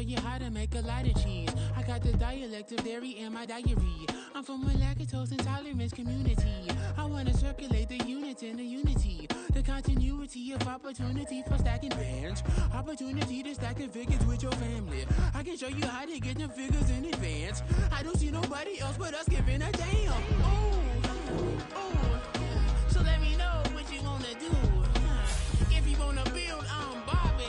you how to make a lot of cheese. I got the dialect of dairy in my diary. I'm from a lactose intolerance community. I wanna circulate the units in the unity. The continuity of opportunity for stacking bands. Opportunity to stacking figures with your family. I can show you how to get them figures in advance. I don't see nobody else but us giving a damn. So let me know what you wanna do. If you wanna build, I'm Bobby.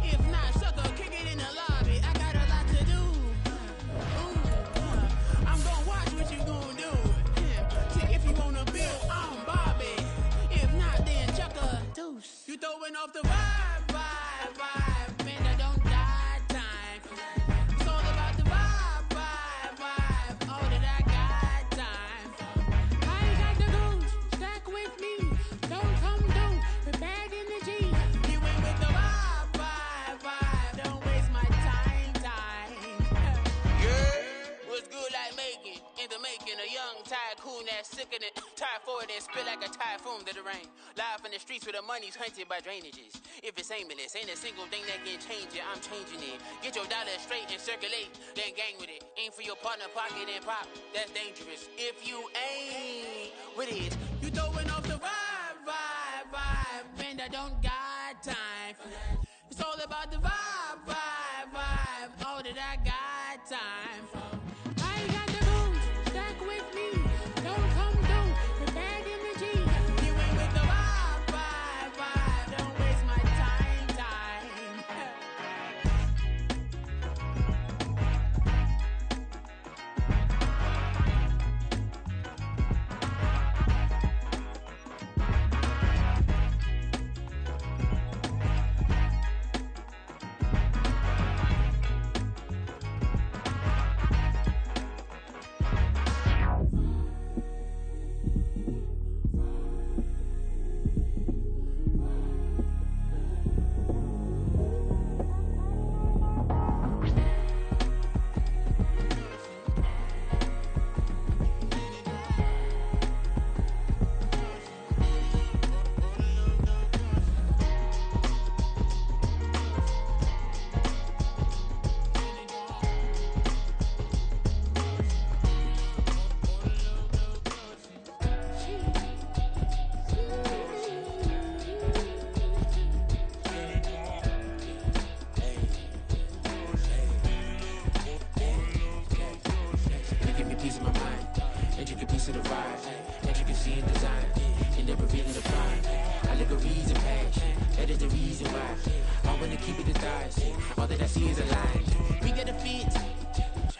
If not, sucker, kick it in the lobby. I got a lot to do. I'm gonna watch what you gonna do. See, if you wanna build, I'm Bobby. If not, then chuck a deuce. You throwing off the vibe, man, I don't die time. It's all about the vibe, all that I got time. I ain't got the goose, stack with me. Don't come through with bad energy. You ain't with the vibe, don't waste my time. Yeah, what's good like making, in the making, a young tycoon that's sickening. Tie forward and spit like a typhoon to the rain. Live in the streets where the money's hunted by drainages. If it's aimless, ain't a single thing that can change it, I'm changing it. Get your dollar straight and circulate, then gang with it. Aim for your partner, pocket and pop, that's dangerous. If you ain't with it, you throwing off the vibe, man, I don't got time for that. It's all about the vibe, all that I got time for. I ain't got the goose, stack with me. Don't come through with bad energy. You ain't with the vibe, don't waste my time.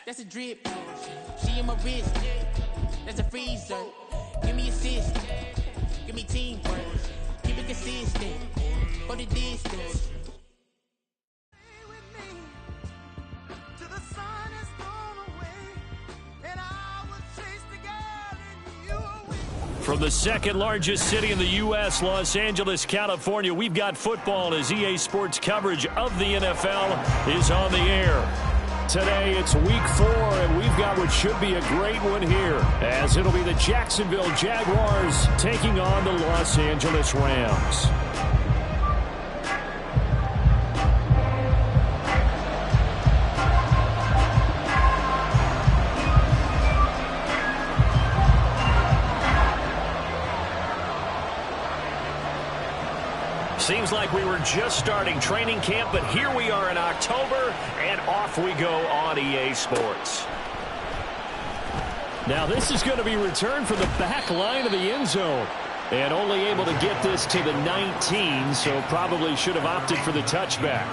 That's a drip. She in my wrist. That's a freezer. Give me assist. Give me teamwork. Keep it consistent. For the distance. From the second largest city in the U.S., Los Angeles, California, we've got football as EA Sports coverage of the NFL is on the air. Today, it's week 4, and we've got what should be a great one here, as it'll be the Jacksonville Jaguars taking on the Los Angeles Rams. Seems like we were just starting training camp, but here we are in October, and off we go on EA Sports. Now this is going to be returned from the back line of the end zone, and only able to get this to the 19, so probably should have opted for the touchback.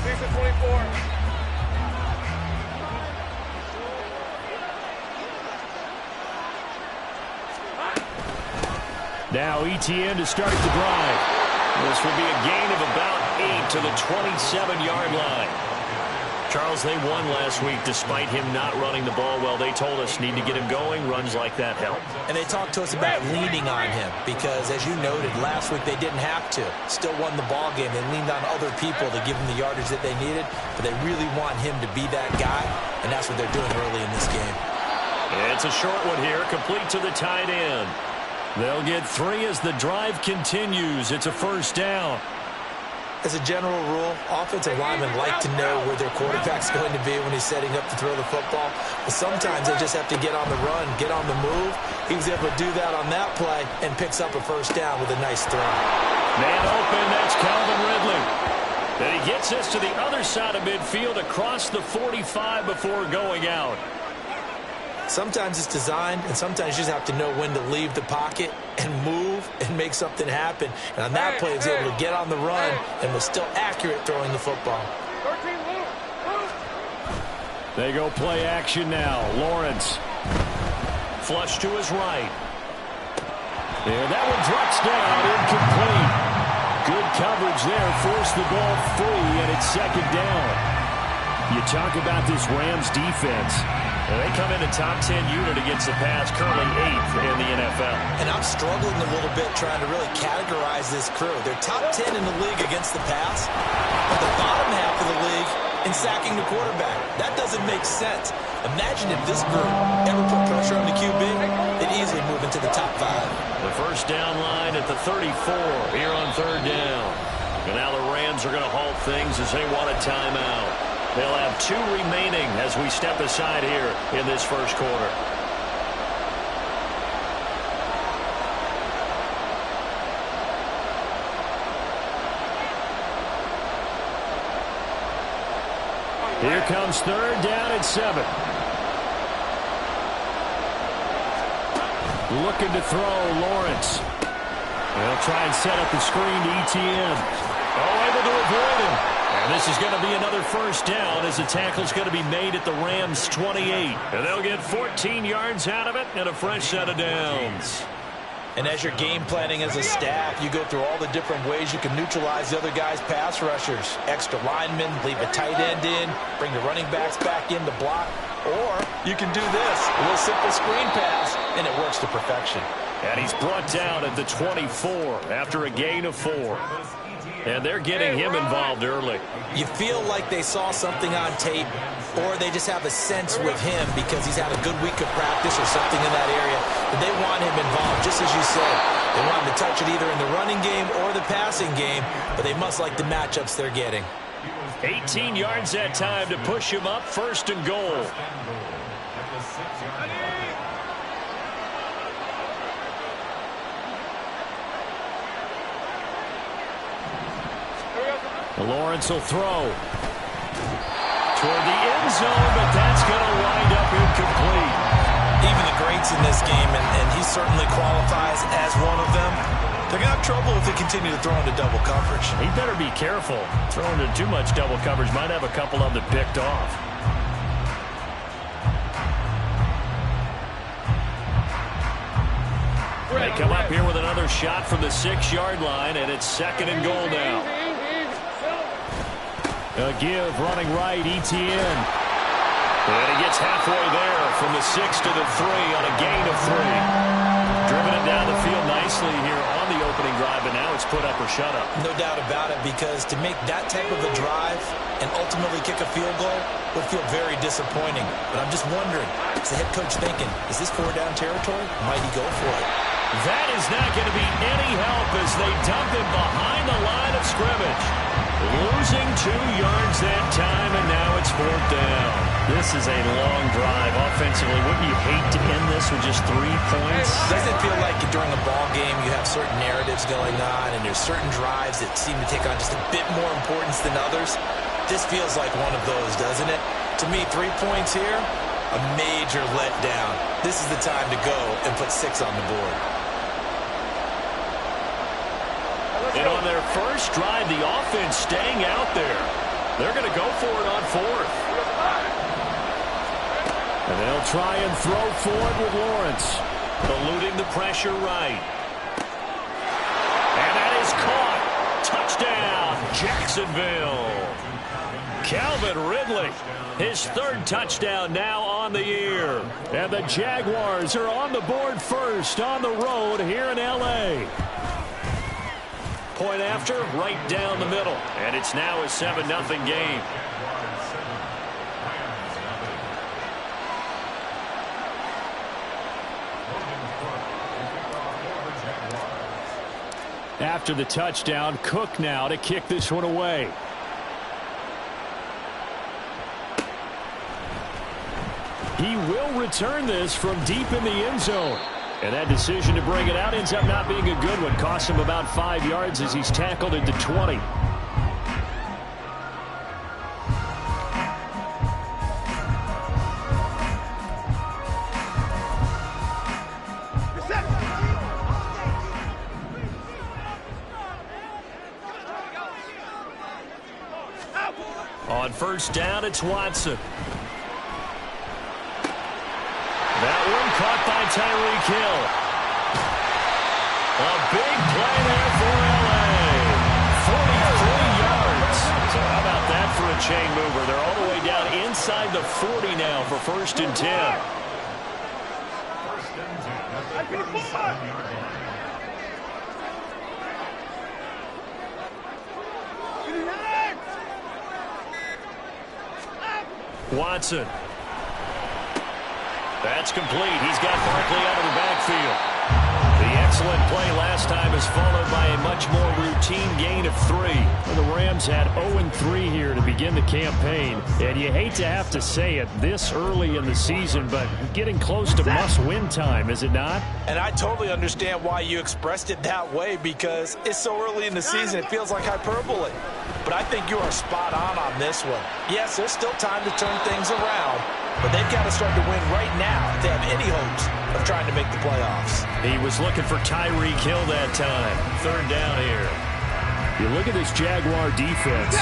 Here's the 24. Now Etienne to start the drive. This will be a gain of about 8 to the 27-yard line. Charles, they won last week despite him not running the ball well. They told us need to get him going. Runs like that help. And they talked to us about leaning on him because, as you noted, last week they didn't have to. Still won the ball game. They leaned on other people to give them the yardage that they needed, but they really want him to be that guy, and that's what they're doing early in this game. It's a short one here, complete to the tight end. They'll get 3 as the drive continues. It's a first down. As a general rule, offensive linemen like to know where their quarterback's going to be when he's setting up to throw the football. But sometimes they just have to get on the run, get on the move. He was able to do that on that play and picks up a first down with a nice throw. Man open, that's Calvin Ridley. And he gets us to the other side of midfield across the 45 before going out. Sometimes it's designed, and sometimes you just have to know when to leave the pocket and move and make something happen. And on that play, he was able to get on the run and was still accurate throwing the football. They go play action now. Lawrence. Flush to his right. And that one drops down, incomplete. Good coverage there, forced the ball free, and it's second down. You talk about this Rams defense. They come in a top 10 unit against the pass, currently 8th in the NFL. And I'm struggling a little bit trying to really categorize this crew. They're top 10 in the league against the pass, but the bottom half of the league in sacking the quarterback. That doesn't make sense. Imagine if this group ever put pressure on the QB, they'd easily move into the top 5. The first down line at the 34 here on third down. And now the Rams are going to halt things as they want a timeout. They'll have 2 remaining as we step aside here in this first quarter. Here comes third down at 7. Looking to throw, Lawrence. They'll try and set up the screen to ETN. Oh, able to avoid him. And this is going to be another first down as the tackle's going to be made at the Rams' 28. And they'll get 14 yards out of it and a fresh set of downs. And as you're game planning as a staff, you go through all the different ways you can neutralize the other guy's pass rushers. Extra linemen, leave a tight end in, bring the running backs back in to block. Or you can do this, a little simple screen pass, and it works to perfection. And he's brought down at the 24 after a gain of 4. And they're getting him involved early. You feel like they saw something on tape, or they just have a sense with him because he's had a good week of practice or something in that area, that they want him involved, just as you said. They want him to touch it either in the running game or the passing game, but they must like the matchups they're getting. 18 yards that time to push him up, first and goal. Lawrence will throw toward the end zone, but that's going to wind up incomplete. Even the greats in this game, and he certainly qualifies as one of them, they're going to have trouble if they continue to throw into double coverage. He better be careful. Throwing into too much double coverage might have a couple of them picked off. They come up here with another shot from the 6-yard line, and it's second and goal now. A give running right, ETN. And he gets halfway there from the 6 to the 3 on a gain of 3. Driven it down the field nicely here on the opening drive, but now it's put up or shut up. No doubt about it, because to make that type of a drive and ultimately kick a field goal would feel very disappointing. But I'm just wondering, is the head coach thinking, is this 4-down territory? Might he go for it? That is not going to be any help as they dump him behind the line of scrimmage. Losing 2 yards that time, and now it's 4th down. This is a long drive offensively. Wouldn't you hate to end this with just 3 points? Doesn't it feel like during a ball game you have certain narratives going on and there's certain drives that seem to take on just a bit more importance than others? This feels like one of those, doesn't it? To me, 3 points here, a major letdown. This is the time to go and put 6 on the board. And on their first drive, the offense staying out there. They're going to go for it on 4th. And they'll try and throw forward with Lawrence. Eluding the pressure right. And that is caught. Touchdown, Jacksonville. Calvin Ridley, his 3rd touchdown now on the year. And the Jaguars are on the board first on the road here in L.A. Point after, right down the middle. And it's now a 7-0 game. After the touchdown, Cook now to kick this one away. He will return this from deep in the end zone. And that decision to bring it out ends up not being a good one. Costs him about 5 yards as he's tackled into 20. On first down, it's Watson. That one caught by Tyreek Hill. A big play there for L.A. 43 yards. So how about that for a chain mover? They're all the way down inside the 40 now for first and 10. Watson. That's complete. He's got Barkley out of the backfield. The excellent play last time is followed by a much more routine gain of 3. The Rams had 0-3 here to begin the campaign. And you hate to have to say it this early in the season, but getting close to must-win time, is it not? And I totally understand why you expressed it that way, because it's so early in the season it feels like hyperbole. But I think you are spot on this one. Yes, there's still time to turn things around, but they've got to start to win right now if they have any hopes of trying to make the playoffs. He was looking for Tyreek Hill that time. Third down here. You look at this Jaguar defense.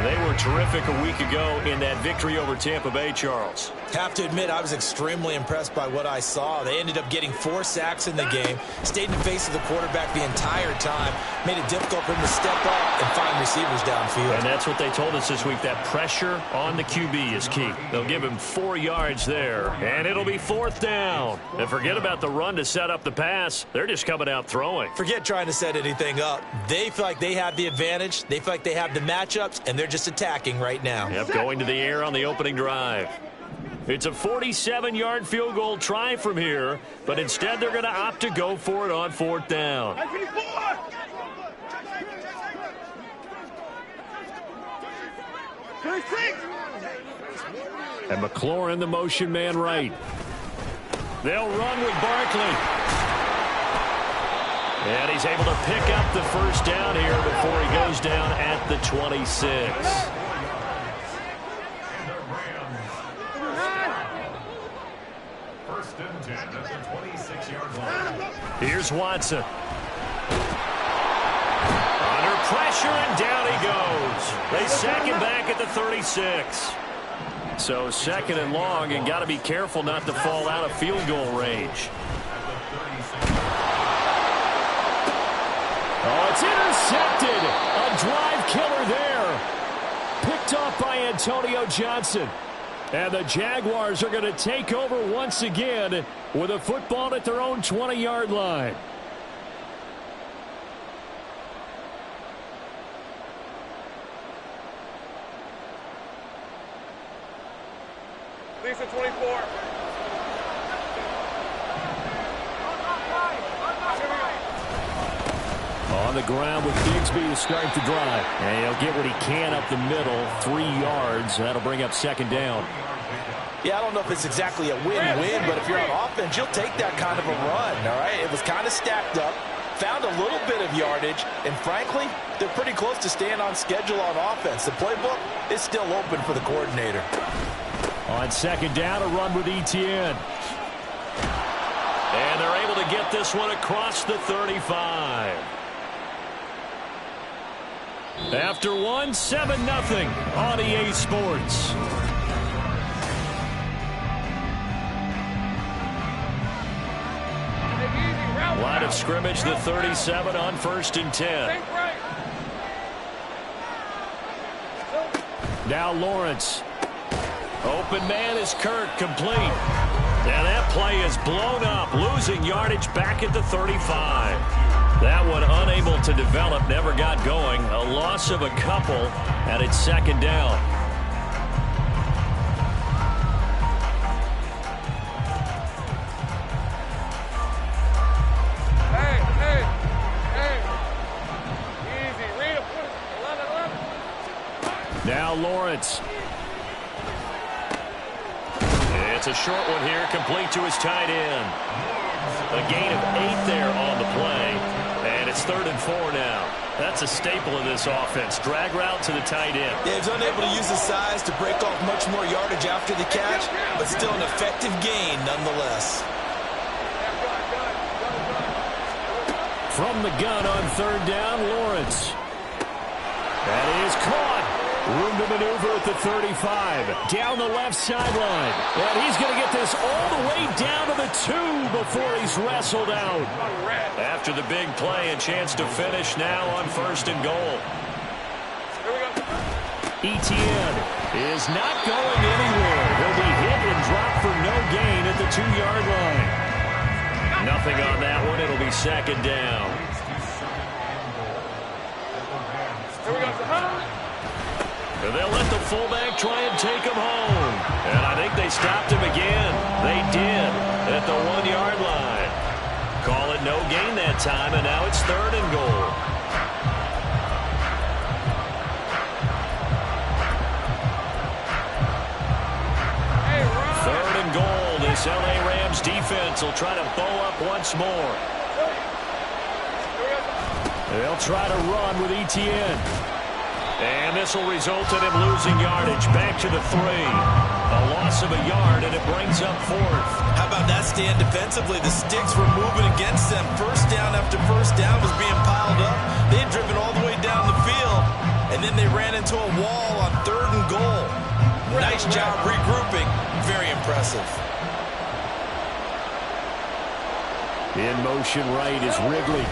They were terrific a week ago in that victory over Tampa Bay, Charles. Have to admit, I was extremely impressed by what I saw. They ended up getting 4 sacks in the game, stayed in the face of the quarterback the entire time, made it difficult for him to step up and find receivers downfield. And that's what they told us this week, that pressure on the QB is key. They'll give him 4 yards there, and it'll be 4th down. And forget about the run to set up the pass. They're just coming out throwing. Forget trying to set anything up. They feel like they have the advantage. They feel like they have the matchups, and they're just attacking right now. Yep, going to the air on the opening drive. It's a 47-yard field goal try from here, but instead they're going to opt to go for it on 4th down. And McLaurin, the motion man right. They'll run with Barkley. And he's able to pick up the first down here before he goes down at the 26. Here's Watson. Under pressure, and down he goes. They sack him back at the 36. So 2nd and long, and got to be careful not to fall out of field goal range. Oh, it's intercepted. A drive killer there. Picked off by Antonio Johnson. And the Jaguars are going to take over once again with a football at their own 20-yard line. Lisa 24. On the ground with Bigsby to start the drive. And he'll get what he can up the middle, 3 yards. That'll bring up 2nd down. Yeah, I don't know if it's exactly a win-win, but if you're on offense, you'll take that kind of a run, all right? It was kind of stacked up, found a little bit of yardage, and frankly, they're pretty close to staying on schedule on offense. The playbook is still open for the coordinator. On 2nd down, a run with Etienne. And they're able to get this one across the 35. After one, 7-0 on EA Sports. Line of scrimmage, the 37 on 1st and 10. Now Lawrence. Open man is Kirk, complete. And that play is blown up, losing yardage back at the 35. That one unable to develop, never got going. A loss of a couple, and it's 2nd down. Now Lawrence. It's a short one here, complete to his tight end. A gain of 8 there on the play, and it's 3rd and 4 now. That's a staple of this offense. Drag route to the tight end. Yeah, he's unable to use his size to break off much more yardage after the catch, but still an effective gain nonetheless. From the gun on 3rd down, Lawrence. That is caught. Room to maneuver at the 35. Down the left sideline. And he's going to get this all the way down to the 2 before he's wrestled out. After the big play, a chance to finish now on 1st and goal. Etienne is not going anywhere. He'll be hit and dropped for no gain at the 2-yard line. Nothing on that one. It'll be 2nd down. And they'll let the fullback try and take him home. And I think they stopped him again. They did at the 1-yard line. Call it no gain that time, and now it's 3rd and goal. Third and goal. This L.A. Rams defense will try to bow up once more. They'll try to run with Etienne. And this will result in him losing yardage. Back to the 3. A loss of a yard, and it brings up 4th. How about that stand defensively? The sticks were moving against them. First down after first down was being piled up. They had driven all the way down the field, and then they ran into a wall on 3rd and goal. Nice job regrouping. Very impressive. In motion right is Wrigley.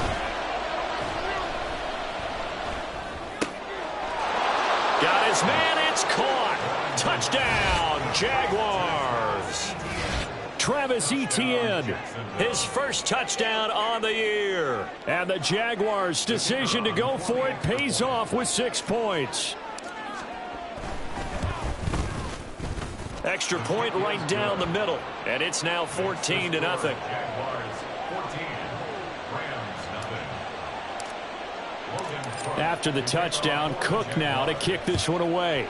Got his man, it's caught. Touchdown, Jaguars. Travis Etienne, his first touchdown on the year. And the Jaguars' decision to go for it pays off with 6 points. Extra point right down the middle. And it's now 14-0. After the touchdown, Cook now to kick this one away.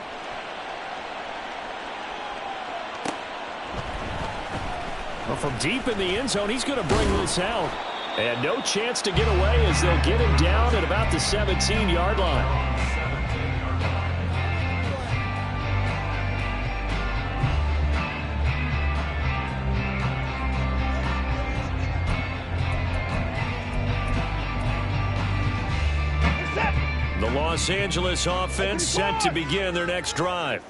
Well, from deep in the end zone, he's going to bring this out. And no chance to get away as they'll get him down at about the 17-yard line. The Los Angeles offense set to begin their next drive.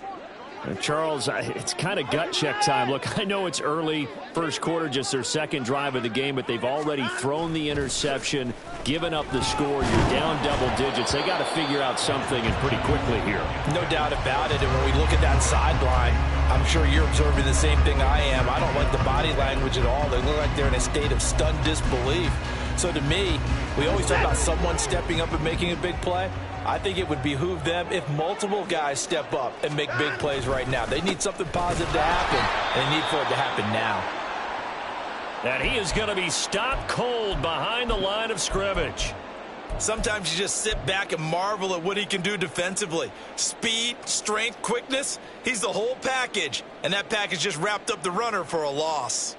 And Charles, it's kind of gut check time. Look, I know it's early, first quarter, just their 2nd drive of the game, but they've already thrown the interception, given up the score. You're down double digits. They got to figure out something, and pretty quickly here. No doubt about it. And when we look at that sideline, I'm sure you're observing the same thing I am. I don't like the body language at all. They look like they're in a state of stunned disbelief. So to me, we always talk about someone stepping up and making a big play. I think it would behoove them if multiple guys step up and make big plays right now. They need something positive to happen, and they need for it to happen now. And he is going to be stopped cold behind the line of scrimmage. Sometimes you just sit back and marvel at what he can do defensively. Speed, strength, quickness, he's the whole package. And that package just wrapped up the runner for a loss.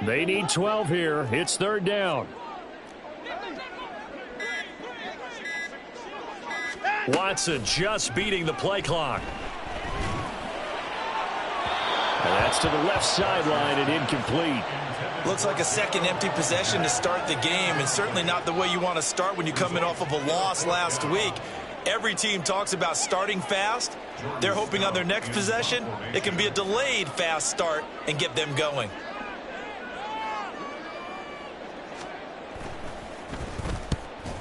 They need 12 here. It's 3rd down. Watson just beating the play clock. And that's to the left sideline and incomplete. Looks like a second empty possession to start the game, and certainly not the way you want to start when you're coming off of a loss last week. Every team talks about starting fast. They're hoping on their next possession it can be a delayed fast start and get them going.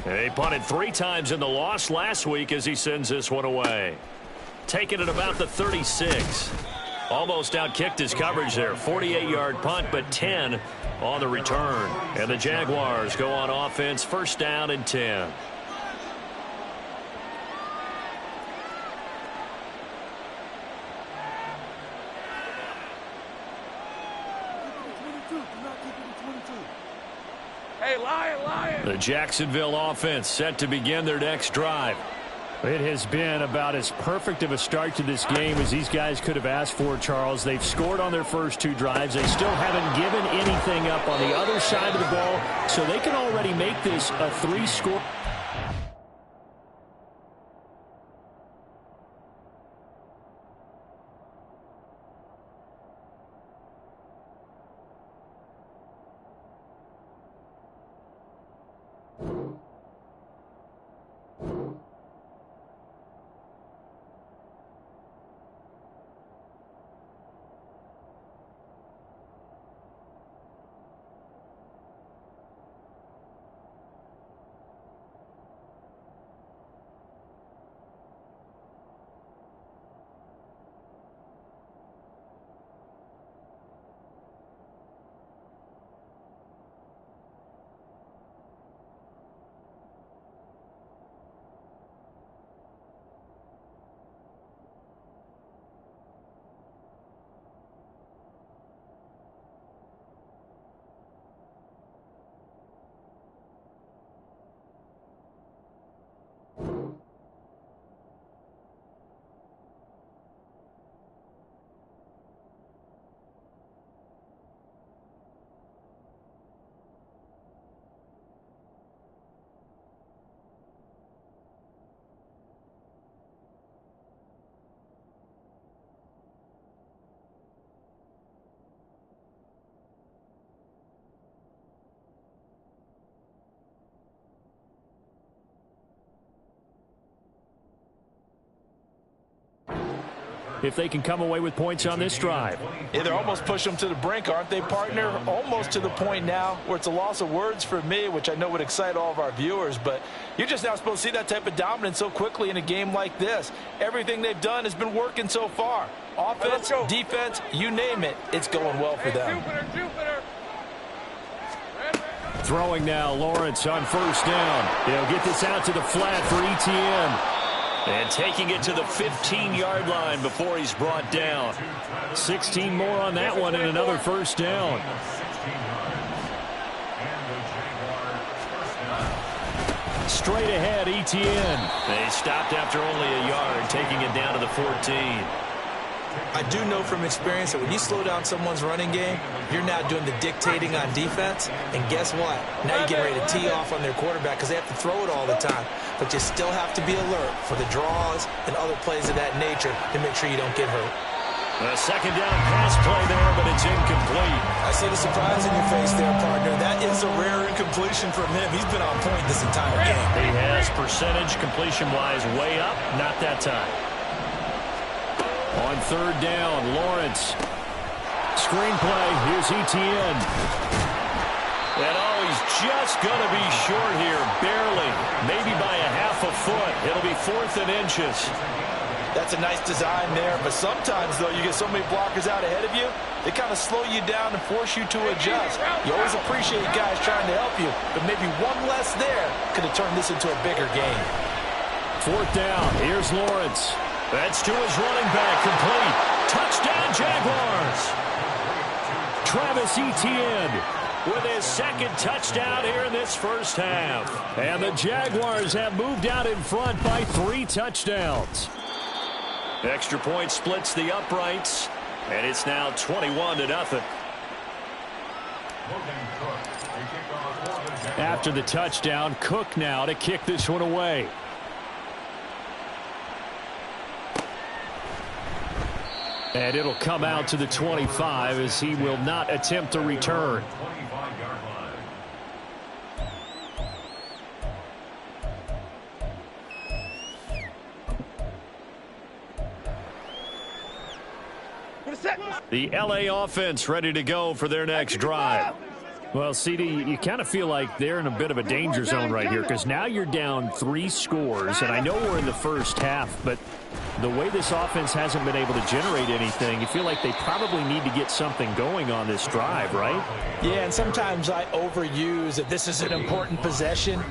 He punted 3 times in the loss last week as he sends this one away. Taking it about the 36. Almost outkicked his coverage there. 48-yard punt, but 10 on the return. And the Jaguars go on offense, first down and 10. Hey, Lion! The Jacksonville offense set to begin their next drive. It has been about as perfect of a start to this game as these guys could have asked for, Charles. They've scored on their first 2 drives. They still haven't given anything up on the other side of the ball, so they can already make this a 3-score. If they can come away with points on this drive. Yeah, they're almost pushing them to the brink, aren't they, partner? Almost to the point now where it's a loss of words for me, which I know would excite all of our viewers, but you're just not supposed to see that type of dominance so quickly in a game like this. Everything they've done has been working so far. Offense, defense, you name it, it's going well for them. Throwing now, Lawrence on first down. They'll get this out to the flat for Etienne. And taking it to the 15-yard line before he's brought down. 16 more on that one and another first down. Straight ahead, Etienne. They stopped after only a yard, taking it down to the 14. I do know from experience that when you slow down someone's running game, you're now doing the dictating on defense. And guess what? Now you're getting ready to tee off on their quarterback because they have to throw it all the time. But you still have to be alert for the draws and other plays of that nature to make sure you don't get hurt. A second down pass play there, but it's incomplete. I see the surprise in your face there, partner. That is a rare incompletion from him. He's been on point this entire game. He has percentage completion-wise way up. Not that time. On third down, Lawrence. Screenplay, here's Etienne. And he's just going to be short here, barely. Maybe by a half a foot. It'll be 4th and inches. That's a nice design there, but sometimes, though, you get so many blockers out ahead of you, they kind of slow you down and force you to adjust. You always appreciate guys trying to help you, but maybe one less there could have turned this into a bigger game. 4th down, here's Lawrence. That's to his running back, complete. Touchdown, Jaguars. Travis Etienne with his second touchdown here in this first half. And the Jaguars have moved out in front by 3 touchdowns. Extra point splits the uprights, and it's now 21-0. After the touchdown, Cook now to kick this one away. And it'll come out to the 25 as he will not attempt to return. The LA offense ready to go for their next drive. Well, CD, you kind of feel like they're in a bit of a danger zone right here because now you're down 3 scores, and I know we're in the first half, but the way this offense hasn't been able to generate anything, you feel like they probably need to get something going on this drive, right? Yeah, and sometimes I overuse that this is an important possession,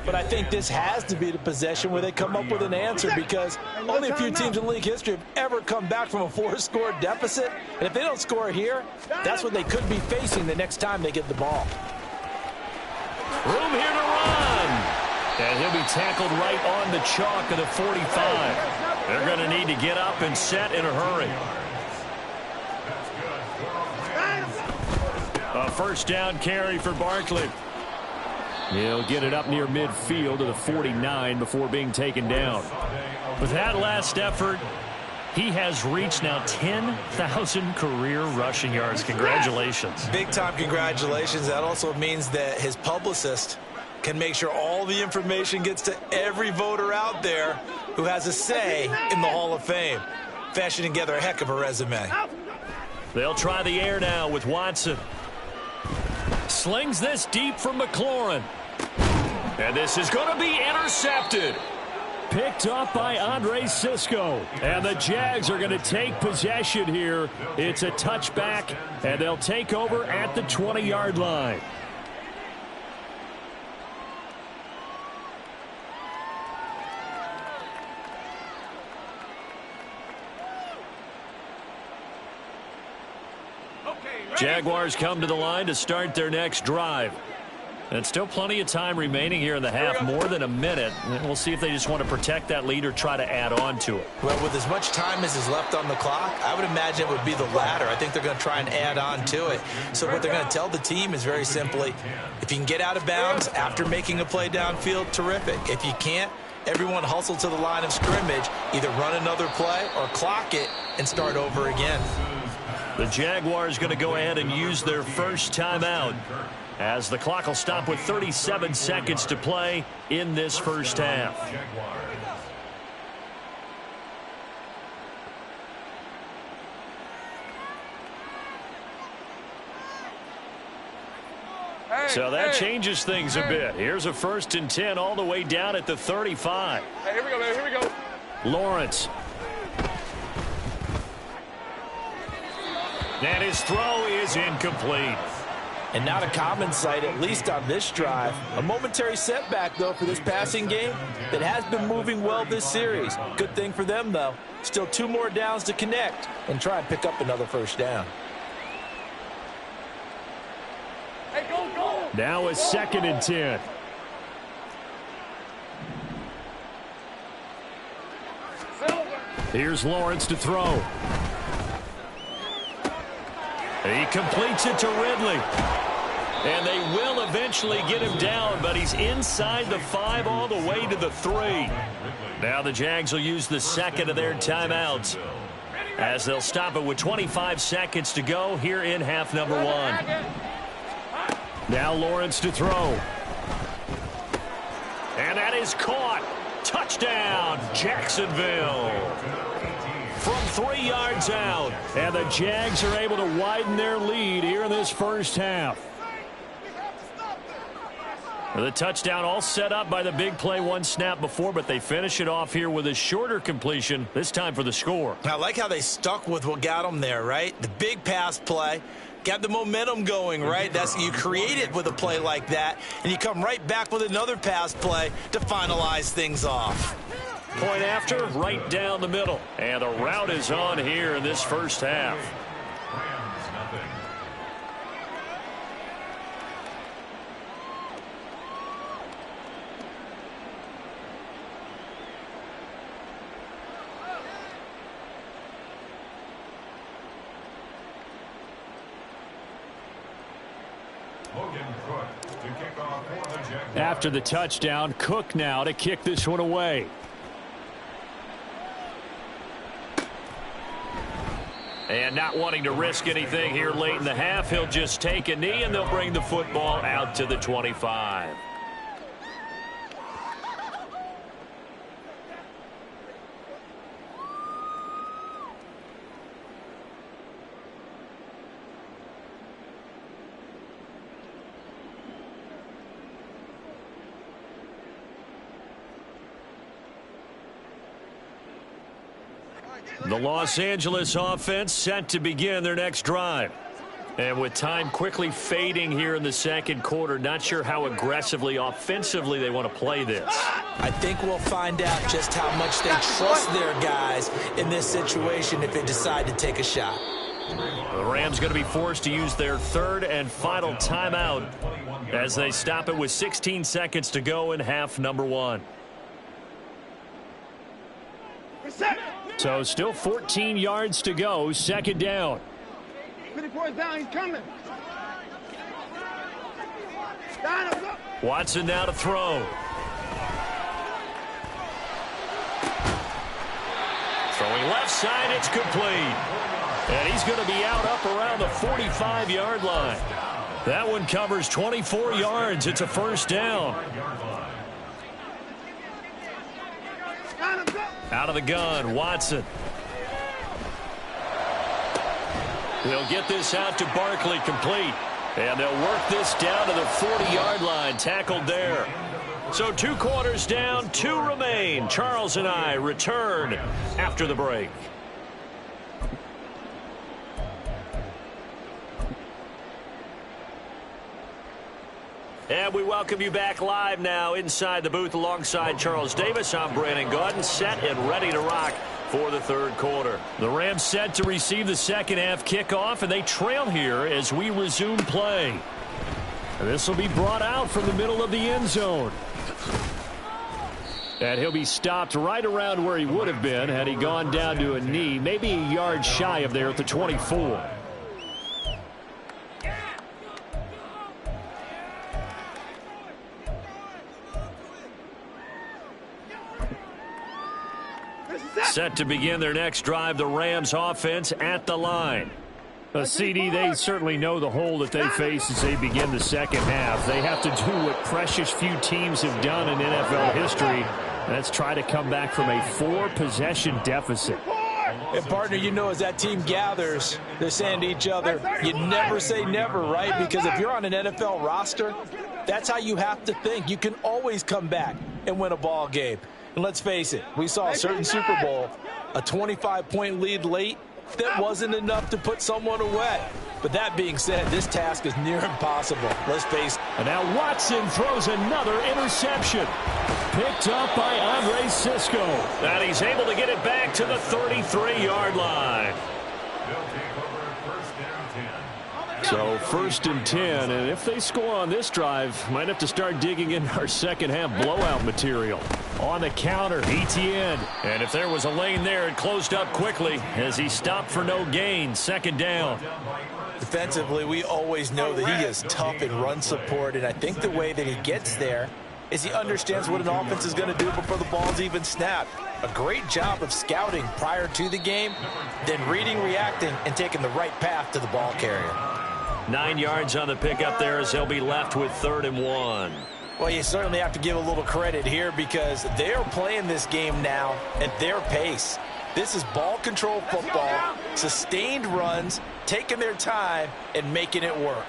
but I think this has to be the possession where they come up with an answer because only a few teams in league history have ever come back from a 4-score deficit, and if they don't score here, that's what they could be facing the next time they get the ball. Room here to run. And he'll be tackled right on the chalk of the 45. They're going to need to get up and set in a hurry. A first down carry for Barkley. He'll get it up near midfield to the 49 before being taken down. With that last effort, he has reached now 10,000 career rushing yards. Congratulations. Big-time congratulations. That also means that his publicist can make sure all the information gets to every voter out there who has a say in the Hall of Fame. Fashioning together a heck of a resume. They'll try the air now with Watson. Slings this deep from McLaurin. And this is going to be intercepted. Picked up by Andre Cisco. And the Jags are going to take possession here. It's a touchback, and they'll take over at the 20-yard line. Jaguars come to the line to start their next drive. And still plenty of time remaining here in the half, more than a minute. And we'll see if they just want to protect that lead or try to add on to it. Well, with as much time as is left on the clock, I would imagine it would be the latter. I think they're going to try and add on to it. So what they're going to tell the team is very simply, if you can get out of bounds after making a play downfield, terrific. If you can't, everyone hustle to the line of scrimmage, either run another play or clock it and start over again. The Jaguars going to go ahead and use their first timeout as the clock will stop with 37 seconds to play in this first half. So that changes things a bit. Here's a 1st and 10 all the way down at the 35. Hey, here we go, man. Here we go. Lawrence. And his throw is incomplete. And not a common sight, at least on this drive. A momentary setback, though, for this passing game that has been moving well this series. Good thing for them, though. Still 2 more downs to connect and try and pick up another first down. Hey, go, go. Now a 2nd and 10. Here's Lawrence to throw. He completes it to Ridley. And they will eventually get him down, but he's inside the 5 all the way to the 3. Now the Jags will use the 2nd of their timeouts as they'll stop it with 25 seconds to go here in half number 1. Now Lawrence to throw. And that is caught. Touchdown, Jacksonville. From 3 yards out. And the Jags are able to widen their lead here in this first half. The touchdown all set up by the big play 1 snap before, but they finish it off here with a shorter completion, this time for the score. I like how they stuck with what got them there, right? The big pass play. Got the momentum going, right? That's you create it with a play like that, and you come right back with another pass play to finalize things off. Point after, right down the middle. And the route is on here in this first half. After the touchdown, Cook now to kick this one away. And not wanting to risk anything here late in the half, he'll just take a knee, and they'll bring the football out to the 25. The Los Angeles offense set to begin their next drive. And with time quickly fading here in the second quarter, not sure how aggressively, offensively they want to play this. I think we'll find out just how much they trust their guys in this situation if they decide to take a shot. The Rams going to be forced to use their third and final timeout as they stop it with 16 seconds to go in half number one. So still 14 yards to go, second down. 54 is down, he's coming. Watson now to throw. Throwing left side, it's complete. And he's going to be out up around the 45-yard line. That one covers 24 yards. It's a first down. Out of the gun, Watson. They'll get this out to Barkley, complete. And they'll work this down to the 40-yard line, tackled there. So 2 quarters down, 2 remain. Charles and I return after the break. And we welcome you back live now inside the booth alongside Charles Davis. I'm Brandon Gaudin, set and ready to rock for the third quarter. The Rams set to receive the second half kickoff, and they trail here as we resume play. And this will be brought out from the middle of the end zone. And he'll be stopped right around where he would have been had he gone down to a knee, maybe a yard shy of there at the 24. Set to begin their next drive, the Rams offense at the line. CD, they certainly know the hole that they face as they begin the second half. They have to do what precious few teams have done in NFL history. That's try to come back from a 4-possession deficit. And, partner, you know, as that team gathers, they're saying to each other, you never say never, right? Because if you're on an NFL roster, that's how you have to think. You can always come back and win a ball game. And let's face it, we saw a certain Super Bowl, a 25-point lead late, that wasn't enough to put someone away. But that being said, this task is near impossible. Let's face it. And now Watson throws another interception. Picked up by Andre Cisco. And he's able to get it back to the 33-yard line. So first and 10, and if they score on this drive, might have to start digging in our second half blowout material. On the counter, Etienne. And if there was a lane there, it closed up quickly as he stopped for no gain. Second down. Defensively, we always know that he is tough in run support, and I think the way that he gets there is he understands what an offense is going to do before the ball's even snapped. A great job of scouting prior to the game, then reading, reacting, and taking the right path to the ball carrier. 9 yards on the pickup there as they'll be left with 3rd and 1. Well, you certainly have to give a little credit here because they're playing this game now at their pace. This is ball control football, sustained runs, taking their time, and making it work.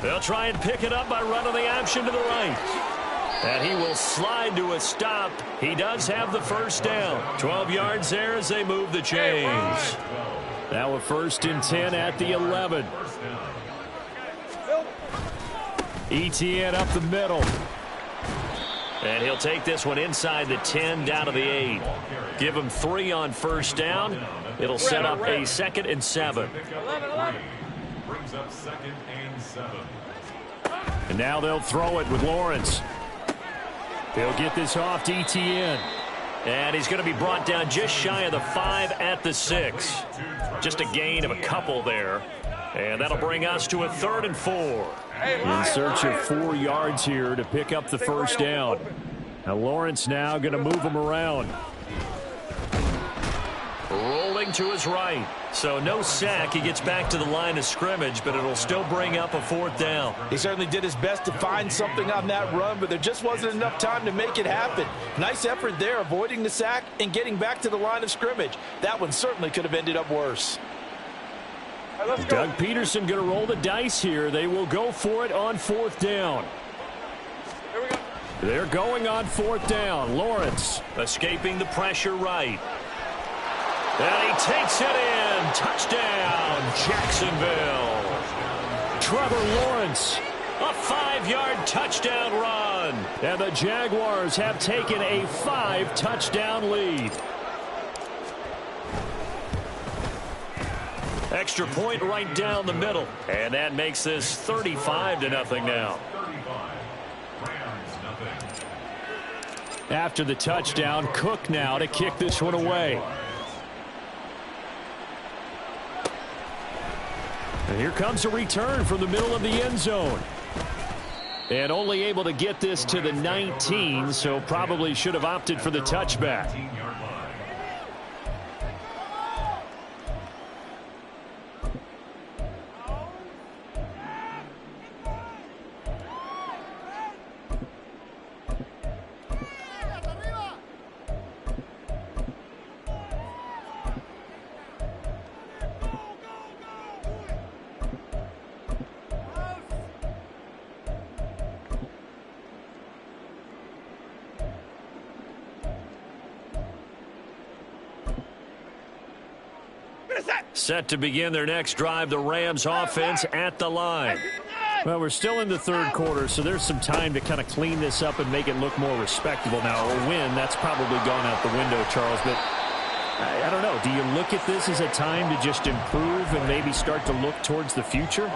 They'll try and pick it up by running the option to the right. And he will slide to a stop. He does have the first down. 12 yards there as they move the chains. Now a 1st and 10 at the 11. Etienne up the middle. And he'll take this one inside the 10 down to the 8. Give him 3 on first down. It'll set up a 2nd and 7. Brings up 2nd and 7. And now they'll throw it with Lawrence. They'll get this off to Etienne. And he's going to be brought down just shy of the 5 at the 6. Just a gain of a couple there. And that'll bring us to a 3rd and 4. In search of 4 yards here to pick up the first down. Now Lawrence now going to move him around. Rolling to his right. So no sack. He gets back to the line of scrimmage, but it'll still bring up a 4th down. He certainly did his best to find something on that run, but there just wasn't enough time to make it happen. Nice effort there, avoiding the sack and getting back to the line of scrimmage. That one certainly could have ended up worse. Doug Peterson going to roll the dice here. They will go for it on 4th down. They're going on 4th down. Lawrence escaping the pressure right. And he takes it in. Touchdown, Jacksonville. Trevor Lawrence. A 5-yard touchdown run. And the Jaguars have taken a 5-touchdown lead. Extra point right down the middle. And that makes this 35-0 now. After the touchdown, Cook now to kick this one away. And here comes a return from the middle of the end zone. And only able to get this to the 19, so probably should have opted for the touchback. Set to begin their next drive, the Rams offense at the line. Well, we're still in the 3rd quarter, so there's some time to kind of clean this up and make it look more respectable. Now, a win, that's probably gone out the window, Charles, but I don't know. Do you look at this as a time to just improve and maybe start to look towards the future?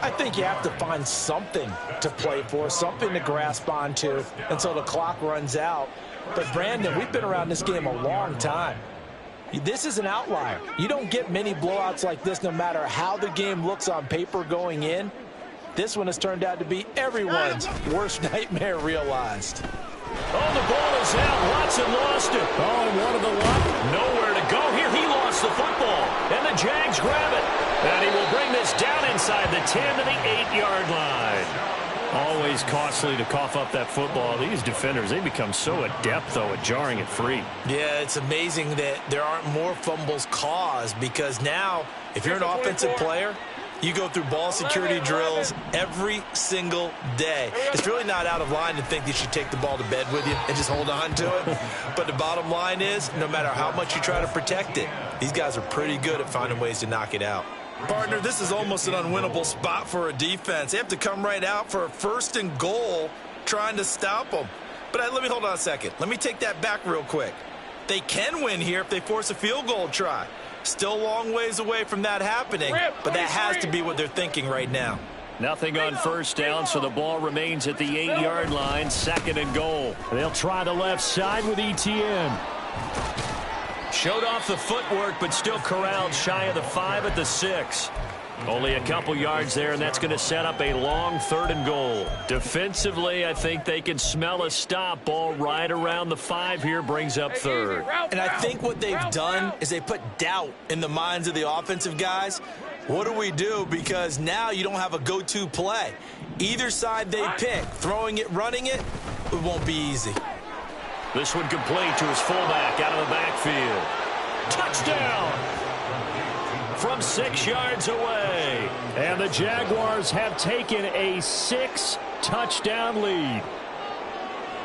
I think you have to find something to play for, something to grasp onto until the clock runs out. But, Brandon, we've been around this game a long time. This is an outlier. You don't get many blowouts like this no matter how the game looks on paper going in. This one has turned out to be everyone's worst nightmare realized. Oh, the ball is out. Watson lost it. Oh, and one of the luck. Nowhere to go here. He lost the football. And the Jags grab it. And he will bring this down inside the 10 to the 8-yard line. Always costly to cough up that football. These defenders, they become so adept, though, at jarring it free. Yeah, it's amazing that there aren't more fumbles caused because now, if you're an offensive player, you go through ball security drills every single day. It's really not out of line to think you should take the ball to bed with you and just hold on to it. But the bottom line is, no matter how much you try to protect it, these guys are pretty good at finding ways to knock it out. Partner, this is almost an unwinnable spot for a defense. They have to come right out for a 1st and goal trying to stop them. But let me hold on a second. Let me take that back real quick. They can win here if they force a field goal try. Still a long ways away from that happening, but that has to be what they're thinking right now. Nothing on 1st down, so the ball remains at the 8-yard line, 2nd and goal. They'll try the left side with Etienne. Showed off the footwork, but still corralled shy of the 5 at the 6. Only a couple yards there, and that's going to set up a long 3rd and goal. Defensively, I think they can smell a stop. Ball right around the 5 here, brings up 3rd. And I think what they've done is they put doubt in the minds of the offensive guys. What do we do? Because now you don't have a go-to play. Either side they pick, throwing it, running it, it won't be easy. This one complete to his fullback out of the backfield. Touchdown! From 6 yards away. And the Jaguars have taken a 6-touchdown lead.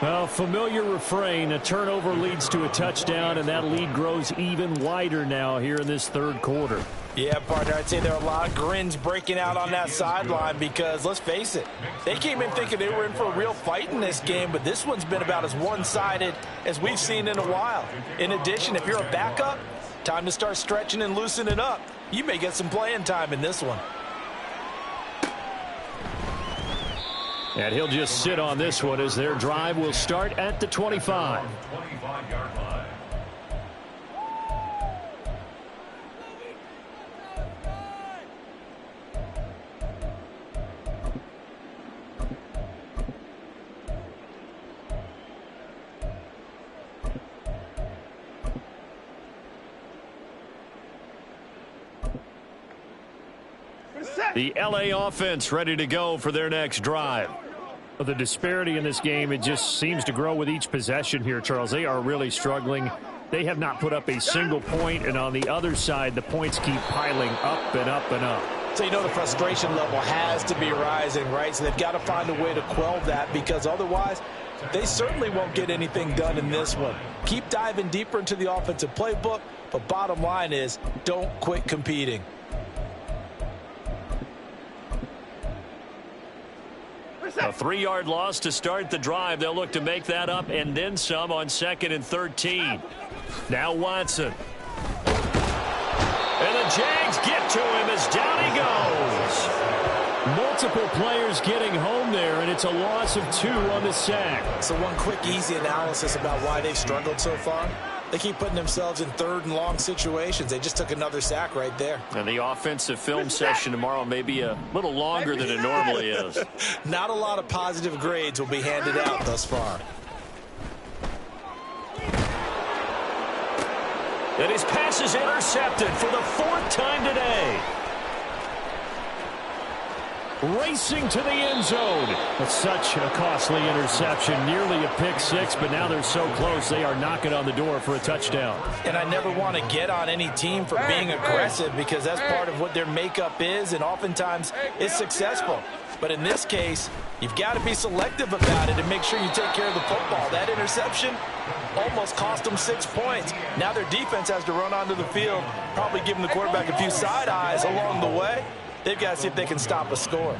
Well, familiar refrain, a turnover leads to a touchdown, and that lead grows even wider now here in this 3rd quarter. Yeah, partner, I'd say there are a lot of grins breaking out on that sideline because, let's face it, they came in thinking they were in for a real fight in this game, but this one's been about as one-sided as we've seen in a while. In addition, if you're a backup, time to start stretching and loosening up. You may get some playing time in this one. And he'll just sit on this one as their drive will start at the 25. 25-yard line. The LA offense ready to go for their next drive. The disparity in this game, it just seems to grow with each possession here, Charles. They are really struggling. They have not put up a single point, and on the other side, the points keep piling up and up and up. So you know the frustration level has to be rising, right? So they've got to find a way to quell that because otherwise They certainly won't get anything done in this one. Keep diving deeper into the offensive playbook, but bottom line is don't quit competing. A 3-yard loss to start the drive. They'll look to make that up and then some on 2nd and 13. Now Watson. And the Jags get to him as down he goes. Multiple players getting home there, and it's a loss of 2 on the sack. So one quick, easy analysis about why they've struggled so far. They keep putting themselves in 3rd and long situations. They just took another sack right there. And the offensive film session tomorrow may be a little longer than it normally is. Not a lot of positive grades will be handed out thus far. And his pass is intercepted for the 4th time today. Racing to the end zone. That's such a costly interception. Nearly a pick 6, but now they're so close they are knocking on the door for a touchdown. And I never want to get on any team for being aggressive because that's part of what their makeup is, and oftentimes it's successful. But in this case, you've got to be selective about it and make sure you take care of the football. That interception almost cost them 6 points. Now their defense has to run onto the field, probably giving the quarterback a few side eyes along the way. They've got to see if they can stop a score.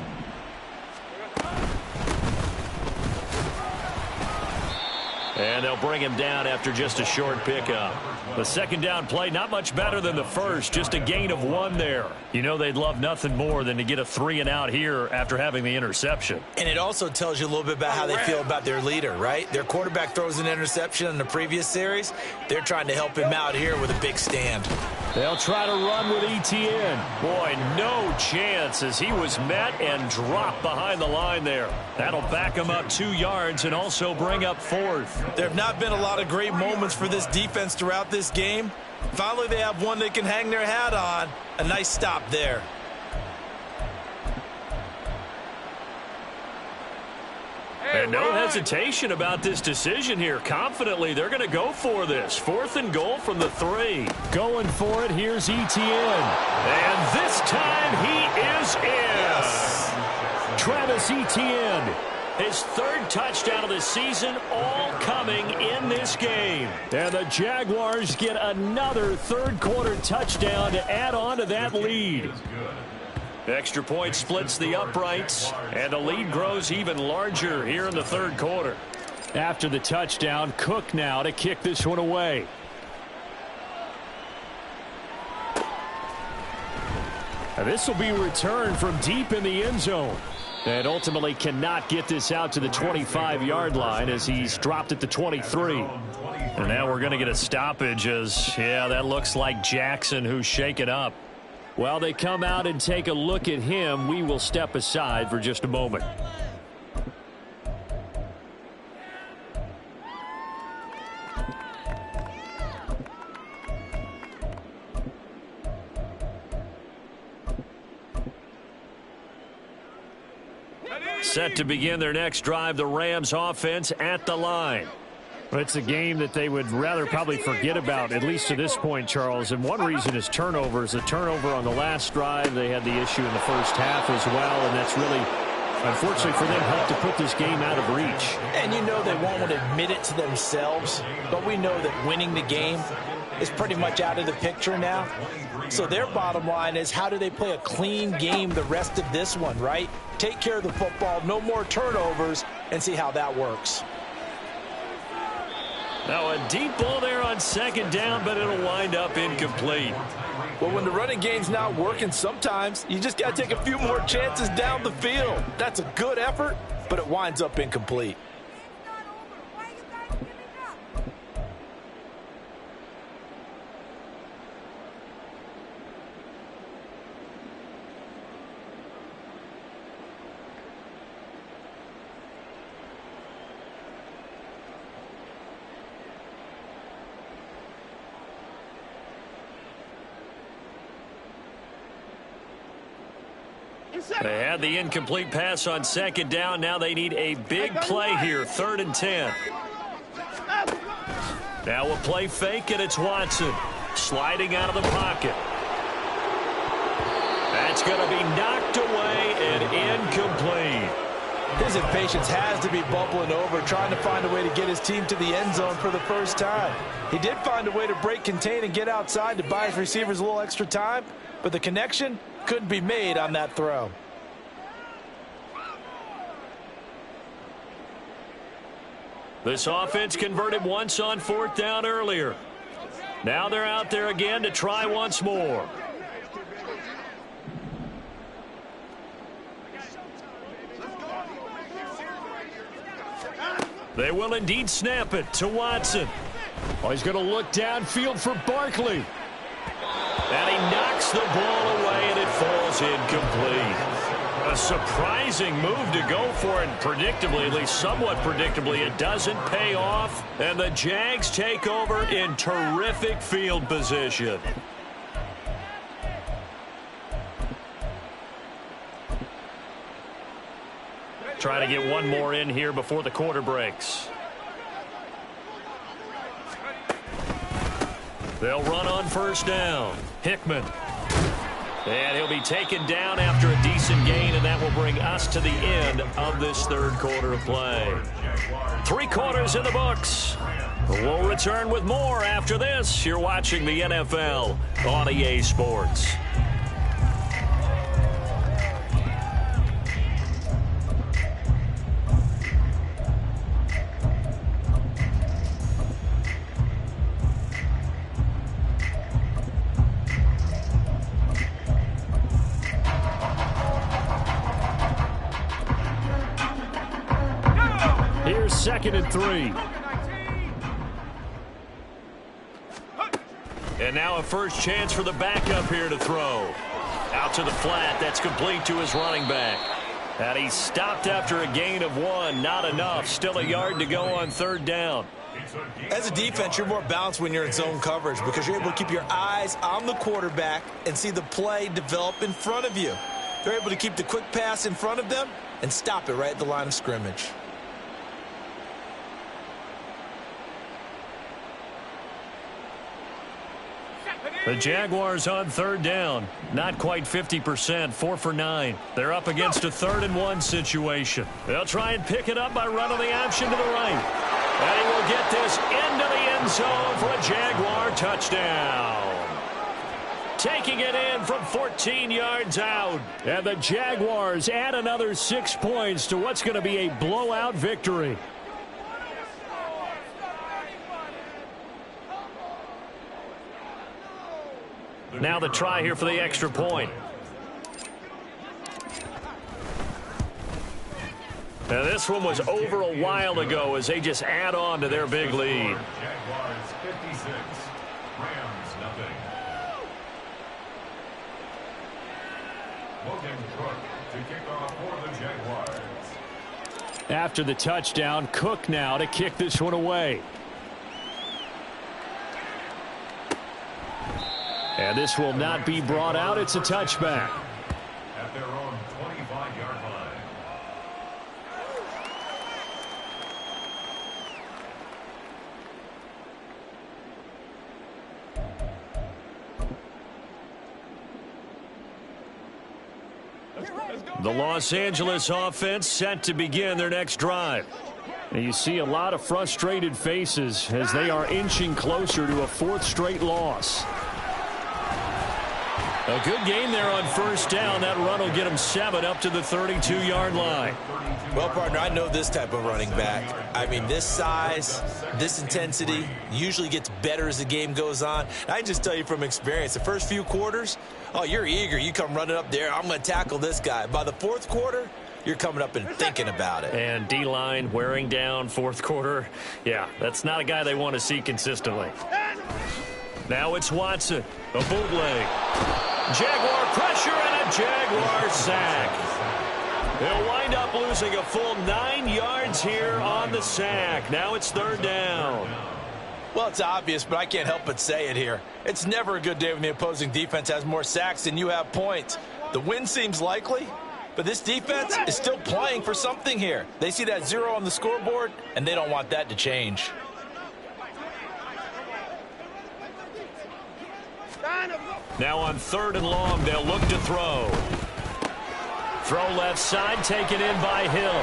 And they'll bring him down after just a short pickup. The 2nd down play, not much better than the first, just a gain of 1 there. You know they'd love nothing more than to get a 3 and out here after having the interception. And it also tells you a little bit about how they feel about their leader, right? Their quarterback throws an interception in the previous series. They're trying to help him out here with a big stand. They'll try to run with Etienne. Boy, no chance as he was met and dropped behind the line there. That'll back him up 2 yards and also bring up 4th. There have not been a lot of great moments for this defense throughout this game. Finally, they have one they can hang their hat on. A nice stop there. And no hesitation about this decision here. Confidently, they're going to go for this. 4th and goal from the 3. Going for it, here's Etienne. And this time he is in. Yes. Travis Etienne. His 3rd touchdown of the season, all coming in this game. And the Jaguars get another 3rd quarter touchdown to add on to that lead. Extra point splits the uprights, and the lead grows even larger here in the 3rd quarter. After the touchdown, Cook now to kick this one away. And this will be returned from deep in the end zone. And ultimately cannot get this out to the 25-yard line as he's dropped at the 23. And now we're going to get a stoppage as, yeah, that looks like Jackson who's shaken up. While they come out and take a look at him, we will step aside for just a moment. Set to begin their next drive, the Rams offense at the line. It's a game that they would rather probably forget about, at least to this point, Charles. And one reason is turnovers. The turnover on the last drive, they had the issue in the first half as well, and that's really, unfortunately for them, helped to put this game out of reach. And you know they won't want to admit it to themselves, but we know that winning the game is pretty much out of the picture now. So their bottom line is, how do they play a clean game the rest of this one, right? Take care of the football, no more turnovers, and see how that works. Now a deep ball there on 2nd down, but it'll wind up incomplete. Well, when the running game's not working, sometimes you just got to take a few more chances down the field. That's a good effort, but it winds up incomplete. They had the incomplete pass on 2nd down. Now they need a big play here, 3rd and 10. Now a play fake, and it's Watson sliding out of the pocket. That's going to be knocked away and incomplete. His impatience has to be bubbling over, trying to find a way to get his team to the end zone for the first time. He did find a way to break contain and get outside to buy his receivers a little extra time, but the connection couldn't be made on that throw. This offense converted once on 4th down earlier. Now they're out there again to try once more. They will indeed snap it to Watson. Oh, he's going to look downfield for Barkley. And he knocks the ball away, and it falls incomplete. A surprising move to go for it. Predictably, at least somewhat predictably, it doesn't pay off. And the Jags take over in terrific field position. Try to get one more in here before the quarter breaks. They'll run on 1st down. Hickman. And he'll be taken down after a decent gain, and that will bring us to the end of this 3rd quarter of play. 3 quarters in the books. We'll return with more after this. You're watching the NFL on EA Sports. Here's 2nd and 3. And now a first chance for the backup here to throw. Out to the flat. That's complete to his running back. And he stopped after a gain of 1. Not enough. Still a yard to go on 3rd down. As a defense, you're more balanced when you're in zone coverage because you're able to keep your eyes on the quarterback and see the play develop in front of you. They're able to keep the quick pass in front of them and stop it right at the line of scrimmage. The Jaguars on 3rd down. Not quite 50%, 4 for 9. They're up against a 3rd and 1 situation. They'll try and pick it up by running the option to the right. And he will get this into the end zone for a Jaguar touchdown. Taking it in from 14 yards out. And the Jaguars add another 6 points to what's going to be a blowout victory. Now the try here for the extra point. Now this one was over a while ago as they just add on to their big lead. Jaguars 56, Rams nothing. Logan Cook to kick off for the Jaguars. After the touchdown, Cook now to kick this one away. And this will not be brought out. It's a touchback. At their own 25-yard line. The Los Angeles offense set to begin their next drive. And you see a lot of frustrated faces as they are inching closer to a 4th straight loss. A good game there on 1st down. That run will get him 7 up to the 32-yard line. Well, partner, I know this type of running back. I mean, this size, this intensity usually gets better as the game goes on. I can just tell you from experience, the first few quarters, oh, you're eager. You come running up there, I'm going to tackle this guy. By the 4th quarter, you're coming up and thinking about it. And D-line wearing down 4th quarter. Yeah, that's not a guy they want to see consistently. Now it's Watson, a bootleg. Jaguar pressure and a Jaguar sack. They'll wind up losing a full 9 yards here on the sack. Now it's 3rd down. Well, it's obvious, but I can't help but say it here. It's never a good day when the opposing defense has more sacks than you have points. The win seems likely, but this defense is still playing for something here. They see that 0 on the scoreboard, and they don't want that to change. Now on 3rd and long, they'll look to throw. Throw left side, taken in by Hill.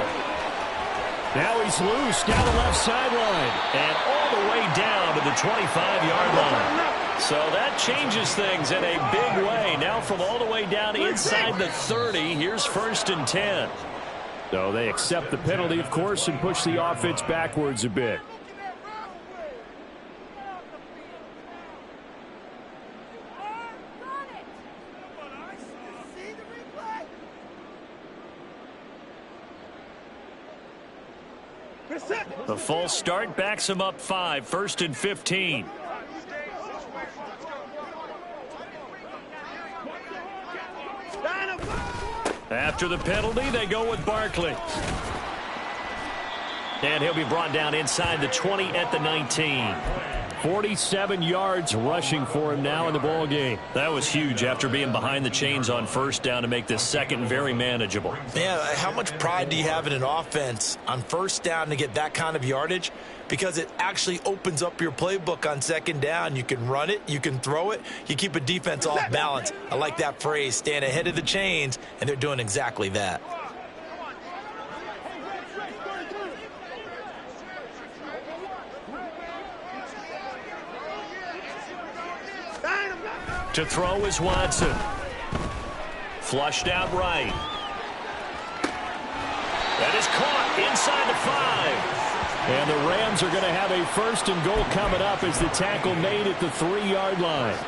Now he's loose down the left sideline. And all the way down to the 25-yard line. So that changes things in a big way. Now from all the way down inside the 30, here's 1st and 10. So they accept the penalty, of course, and push the offense backwards a bit. The false start backs him up 5, 1st and 15. After the penalty, they go with Barkley. And he'll be brought down inside the 20 at the 19. 47 yards rushing for him now in the ball game. That was huge after being behind the chains on 1st down to make this second very manageable. Yeah, how much pride do you have in an offense on 1st down to get that kind of yardage? Because it actually opens up your playbook on 2nd down. You can run it, you can throw it, you keep a defense off balance. I like that phrase, stand ahead of the chains, and they're doing exactly that. To throw is Watson. Flushed out right. That is caught inside the 5. And the Rams are going to have a 1st and goal coming up as the tackle made at the 3-yard line.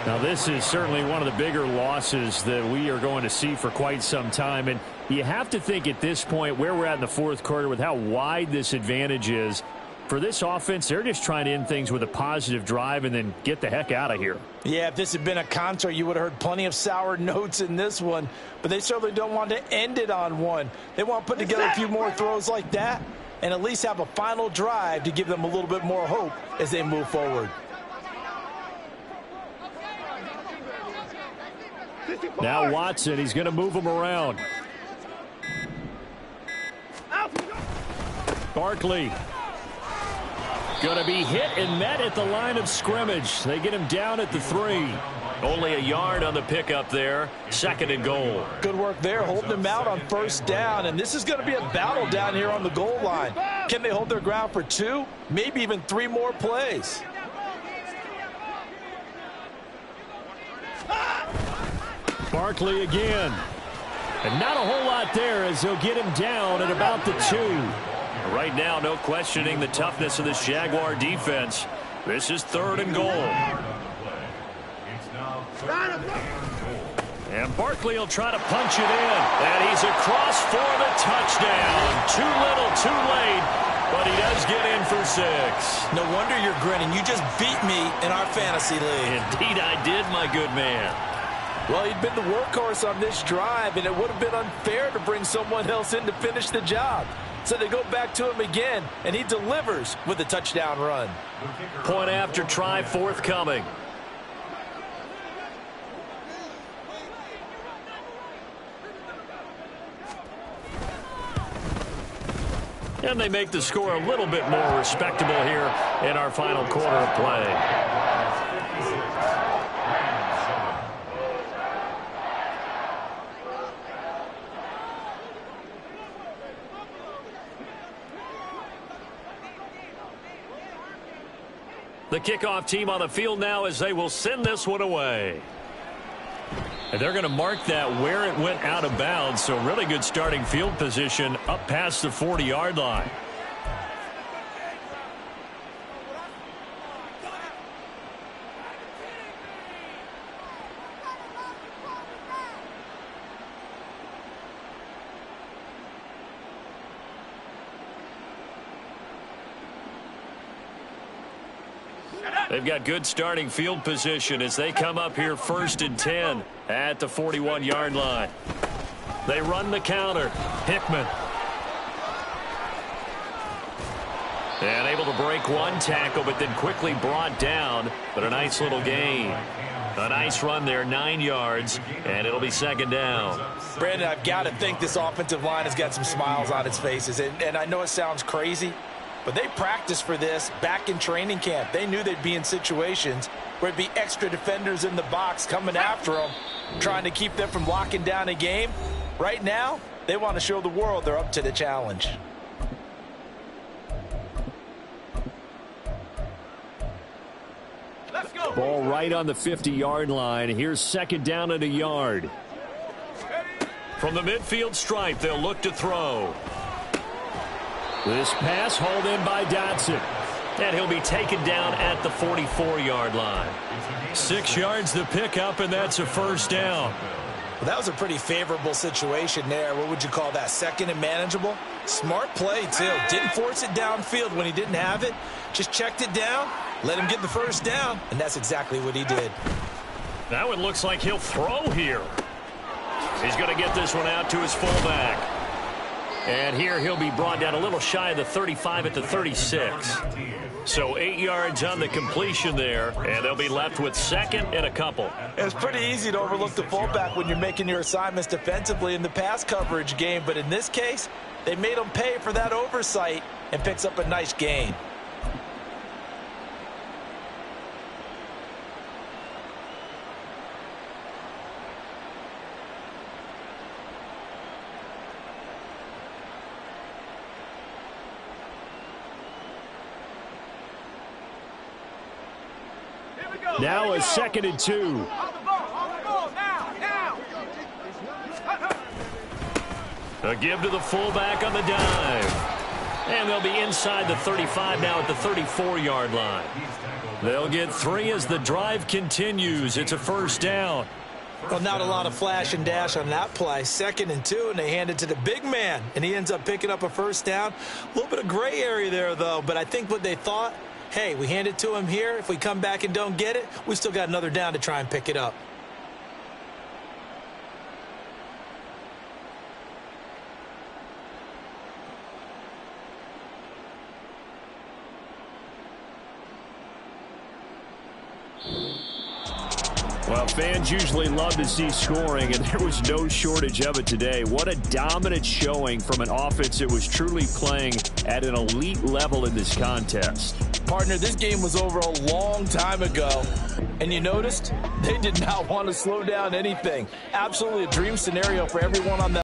Now this is certainly one of the bigger losses that we are going to see for quite some time. And you have to think at this point where we're at in the 4th quarter with how wide this advantage is. For this offense, they're just trying to end things with a positive drive and then get the heck out of here. Yeah, if this had been a concert, you would have heard plenty of sour notes in this one. But they certainly don't want to end it on one. They want to put together a few more throws like that and at least have a final drive to give them a little bit more hope as they move forward. Now Watson, he's going to move him around. Barkley. Going to be hit and met at the line of scrimmage. They get him down at the 3. Only a yard on the pickup there. 2nd and goal. Good work there, holding him out on 1st down. And this is going to be a battle down here on the goal line. Can they hold their ground for 2, maybe even 3 more plays? Barkley again. And not a whole lot there as they'll get him down at about the 2. Right now, no questioning the toughness of this Jaguar defense. This is 3rd and goal. And Barkley will try to punch it in. And he's across for the touchdown. Too little, too late. But he does get in for 6. No wonder you're grinning. You just beat me in our fantasy league. Indeed I did, my good man. Well, he'd been the workhorse on this drive, and it would have been unfair to bring someone else in to finish the job. So they go back to him again, and he delivers with a touchdown run. Point after try forthcoming. And they make the score a little bit more respectable here in our final quarter of play. The kickoff team on the field now as they will send this one away. And they're going to mark that where it went out of bounds. So really good starting field position up past the 40-yard line. They've got good starting field position as they come up here 1st and 10 at the 41-yard line. They run the counter. Hickman. And able to break one tackle, but then quickly brought down. But a nice little gain. A nice run there, 9 yards, and it'll be 2nd down. Brandon, I've got to think this offensive line has got some smiles on its faces. And I know it sounds crazy, but they practiced for this back in training camp. They knew they'd be in situations where it'd be extra defenders in the box coming after them, trying to keep them from locking down a game. Right now, they want to show the world they're up to the challenge. Let's go. Ball right on the 50-yard line. Here's second down and a yard. From the midfield stripe, they'll look to throw. This pass hauled in by Dotson. And he'll be taken down at the 44-yard line. 6 yards to pick up, and that's a first down. Well, that was a pretty favorable situation there. What would you call that? Second and manageable? Smart play, too. Didn't force it downfield when he didn't have it. Just checked it down, let him get the first down, and that's exactly what he did. Now it looks like he'll throw here. He's going to get this one out to his fullback. And here he'll be brought down a little shy of the 35 at the 36. So 8 yards on the completion there, and they'll be left with second and a couple. It's pretty easy to overlook the fullback when you're making your assignments defensively in the pass coverage game, but in this case, they made him pay for that oversight and picks up a nice gain. Now a second and 2. On the ball, now. A give to the fullback on the dive. And they'll be inside the 35 now at the 34-yard line. They'll get 3 as the drive continues. It's a first down. Well, not a lot of flash and dash on that play. Second and 2, and they hand it to the big man, and he ends up picking up a first down. A little bit of gray area there, though, but I think what they thought, hey, we hand it to him here. If we come back and don't get it, we still got another down to try and pick it up. Well, fans usually love to see scoring, and there was no shortage of it today. What a dominant showing from an offense that was truly playing at an elite level in this contest. Partner, this game was over a long time ago, and you noticed they did not want to slow down anything. Absolutely a dream scenario for everyone on that